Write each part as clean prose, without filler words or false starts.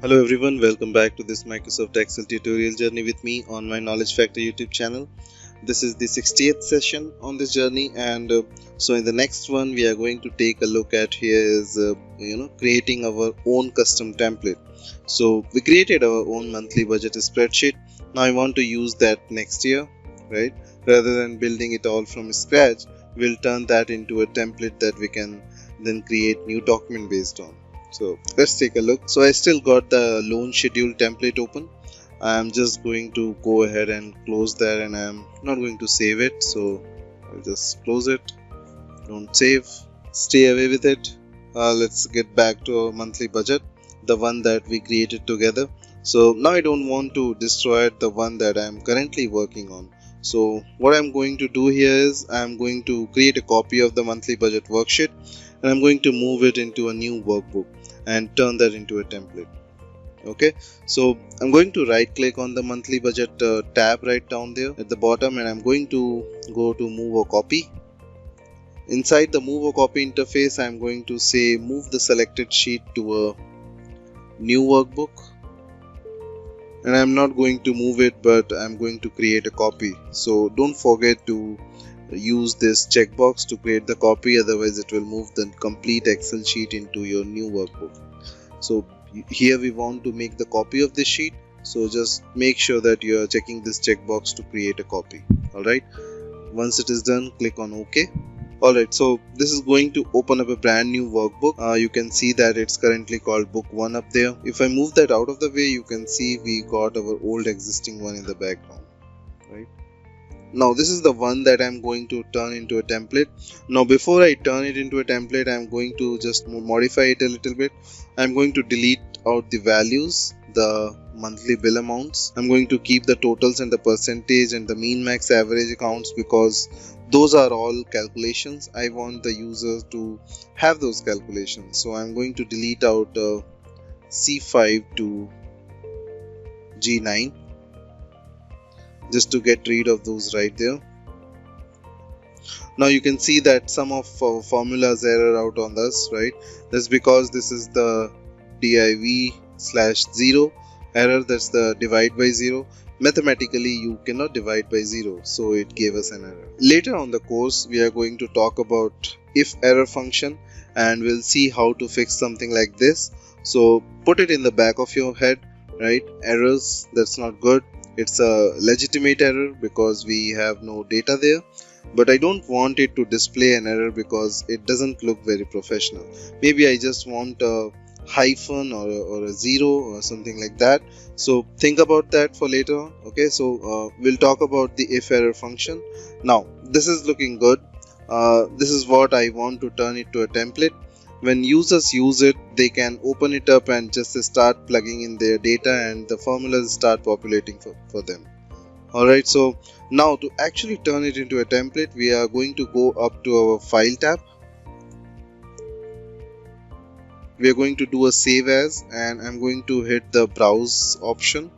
Hello everyone, welcome back to this Microsoft Excel tutorial journey with me on my Knowledge Factor YouTube channel. This is the 60th session on this journey, and so in the next one we are going to take a look at here is creating our own custom template. So we created our own monthly budget spreadsheet. Now I want to use that next year, right? Rather than building it all from scratch, we'll turn that into a template that we can then create new document based on. So let's take a look. So I still got the loan schedule template open. I'm just going to go ahead and close that, and I'm not going to save it. So I'll just close it. Don't save. Stay away with it. Let's get back to our monthly budget, the one that we created together. So now I don't want to destroy the one that I'm currently working on. So what I'm going to do here is I'm going to create a copy of the monthly budget worksheet, and I'm going to move it into a new workbook and turn that into a template. Okay, so I'm going to right click on the monthly budget tab right down there at the bottom, and I'm going to go to move or copy. Inside the move or copy interface, I'm going to say move the selected sheet to a new workbook, and I'm not going to move it, but I'm going to create a copy. So don't forget to use this checkbox to create the copy, otherwise it will move the complete Excel sheet into your new workbook. So here we want to make the copy of this sheet, so just make sure that you are checking this checkbox to create a copy. Alright, once it is done, click on OK. Alright, so this is going to open up a brand new workbook. You can see that it's currently called book 1 up there. If I move that out of the way, you can see we got our old existing one in the background, right? Now this is the one that I'm going to turn into a template. Now before I turn it into a template, I'm going to just modify it a little bit. I'm going to delete out the values, the monthly bill amounts. I'm going to keep the totals and the percentage and the mean max average accounts, because those are all calculations. I want the user to have those calculations. So I'm going to delete out C5 to G9 just to get rid of those right there. Now you can see that some of formulas error out on this, right? That's because this is the div/0 error. That's the divide by 0. Mathematically you cannot divide by 0, so it gave us an error. Later on the course we are going to talk about if error function, and we'll see how to fix something like this. So put it in the back of your head, right? Errors, that's not good. It's a legitimate error because we have no data there, but I don't want it to display an error because it doesn't look very professional. Maybe I just want a hyphen or a 0 or something like that. So think about that for later on. Okay, so we'll talk about the if error function. Now this is looking good. This is what I want to turn it to a template. When users use it, they can open it up and just start plugging in their data, and the formulas start populating for them. Alright, so now to actually turn it into a template, we are going to go up to our file tab. We are going to do a save as, and I'm going to hit the browse option,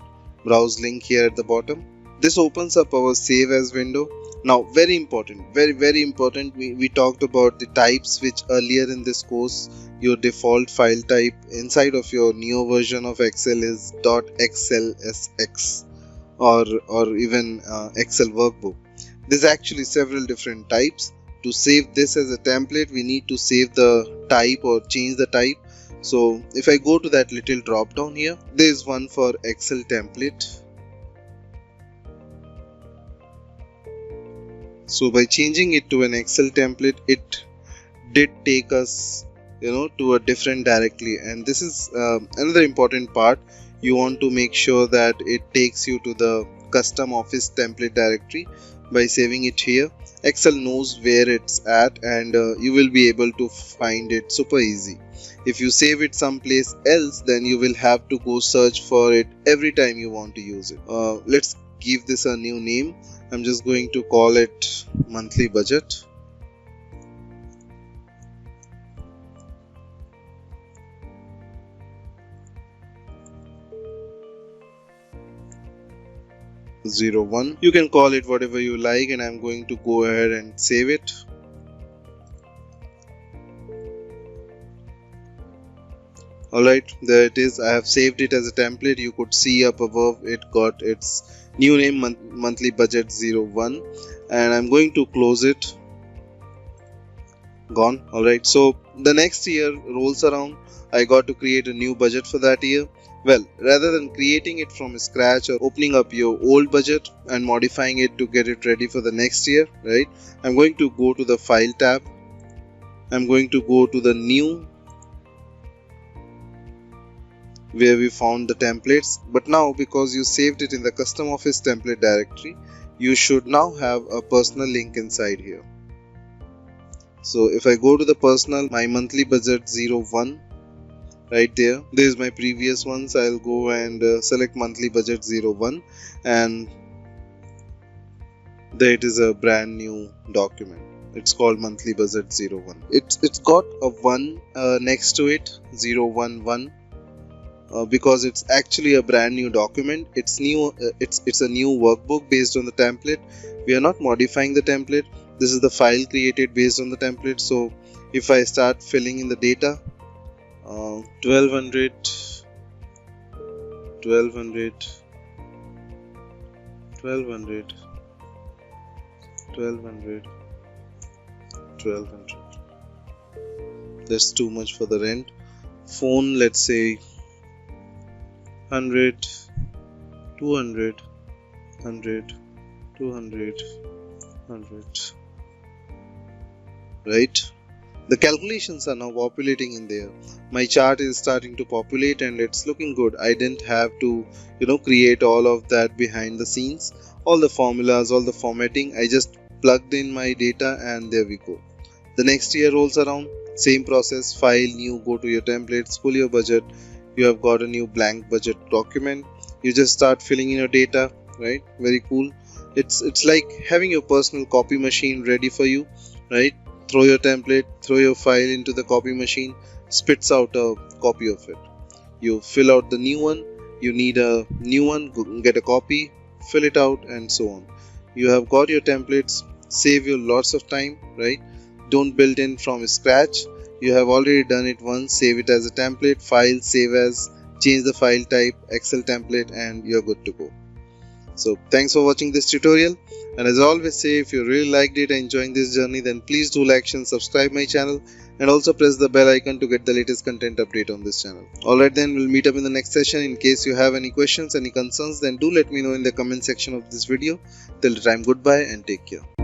browse link here at the bottom. This opens up our save as window. Now very important, very important, we talked about the types, which earlier in this course your default file type inside of your neo version of Excel is .xlsx or even Excel workbook. There's actually several different types. To save this as a template, we need to save the type or change the type. So if I go to that little drop down here, there is one for Excel template. So by changing it to an Excel template, it did take us to a different directory, and this is another important part. You want to make sure that it takes you to the custom office template directory. By saving it here, Excel knows where it's at, and you will be able to find it super easy. If you save it someplace else, then you will have to go search for it every time you want to use it. Let's give this a new name. I'm just going to call it monthly budget. '01. You can call it whatever you like, and I'm going to go ahead and save it. Alright, there it is. I have saved it as a template. You could see up above it got its new name, monthly budget 01, and I'm going to close it. Gone. Alright, so the next year rolls around. I got to create a new budget for that year. Well, rather than creating it from scratch or opening up your old budget and modifying it to get it ready for the next year, right? I'm going to go to the File tab. I'm going to go to the New, where we found the templates. But now, because you saved it in the custom office template directory, you should now have a personal link inside here. So if I go to the personal, my monthly budget 01, right there, is my previous ones. I'll go and select monthly budget 01, and there it is, a brand new document. It's called monthly budget 01. It's got a 1 next to it, 011. Because it's actually a brand new document. It's new. It's a new workbook based on the template. We are not modifying the template. This is the file created based on the template. So if I start filling in the data, 1200, 1200, 1200, 1200, 1200. That's too much for the rent. Phone, let's say 100, 200, 100, 200, 100. Right? The calculations are now populating in there. My chart is starting to populate and it's looking good. I didn't have to, create all of that behind the scenes. All the formulas, all the formatting. I just plugged in my data and there we go. The next year rolls around. Same process. File, new, go to your templates, pull your budget. You have got a new blank budget document. You just start filling in your data, right? Very cool. It's like having your personal copy machine ready for you, right? Throw your template, throw your file into the copy machine, spits out a copy of it. You fill out the new one, you need a new one, go get a copy, fill it out, and so on. You have got your templates, save you lots of time, right? Don't build in from scratch. You have already done it once. Save it as a template, file, save as, change the file type, Excel template, and you're good to go. So thanks for watching this tutorial, and as I always say, if you really liked it and enjoying this journey, then please do like and subscribe my channel, and also press the bell icon to get the latest content update on this channel. Alright then, we'll meet up in the next session. In case you have any questions, any concerns, then do let me know in the comment section of this video. Till the time, goodbye and take care.